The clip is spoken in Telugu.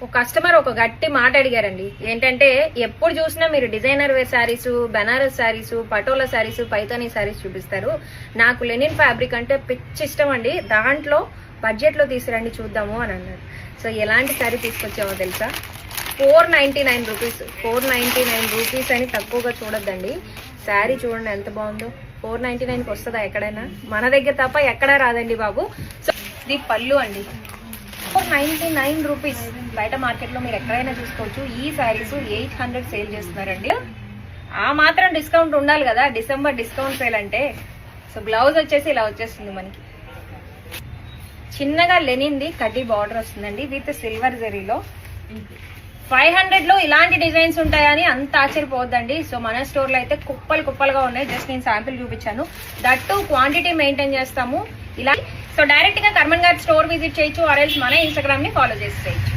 ఒక కస్టమర్ ఒక గట్టి మాట అడిగారండి. ఏంటంటే ఎప్పుడు చూసినా మీరు డిజైనర్ వేర్ శారీస్, బెనారస్ శారీస్, పటోలా శారీస్, పైతానీ శారీస్ చూపిస్తారు. నాకు లెనిన్ ఫ్యాబ్రిక్ అంటే పిచ్చి ఇష్టం అండి. దాంట్లో బడ్జెట్ లో తీసుకురండి చూద్దాము అని అన్నారు. సో ఎలాంటి శారీ తీసుకొచ్చావో తెలుసా? 499 రూపీస్. 499 రూపీస్ అని తక్కువగా చూడొద్దండి. శారీ చూడండి ఎంత బాగుందో. 499కి వస్తుందా ఎక్కడైనా? మన దగ్గర తప్ప ఎక్కడా రాదండి బాబు. సో ఇది పళ్ళు అండి. 499 రూపీస్. బయట మార్కెట్ లో మీరు ఎక్కడైనా చూసుకోవచ్చు. ఈ శారీస్ 800 సేల్ చేస్తున్నారండి. ఆ మాత్రం డిస్కౌంట్ ఉండాలి కదా, డిసెంబర్ డిస్కౌంట్ సేల్ అంటే. సో బ్లౌజ్ వచ్చేసి ఇలా వచ్చేస్తుంది మనకి. చిన్నగా లెనిన్ది కడ్డీ బార్డర్ వస్తుందండి విత్ సిల్వర్ జరీలో. 500 లో ఇలాంటి డిజైన్స్ ఉంటాయని అంత ఆశ్చర్యపోవద్దండి. సో మన స్టోర్ లో అయితే కుప్పలు కుప్పలుగా ఉన్నాయి. జస్ట్ నేను శాంపిల్ చూపించాను. దట్టు క్వాంటిటీ మెయింటైన్ చేస్తాము ఇలా. సో డైరెక్ట్ గా కర్మన్ గారి స్టోర్ విజిట్ చేయొచ్చు, ఆర్ఎల్స్ మన ఇన్స్టాగ్రామ్ ని ఫాలో చేసి చేయొచ్చు.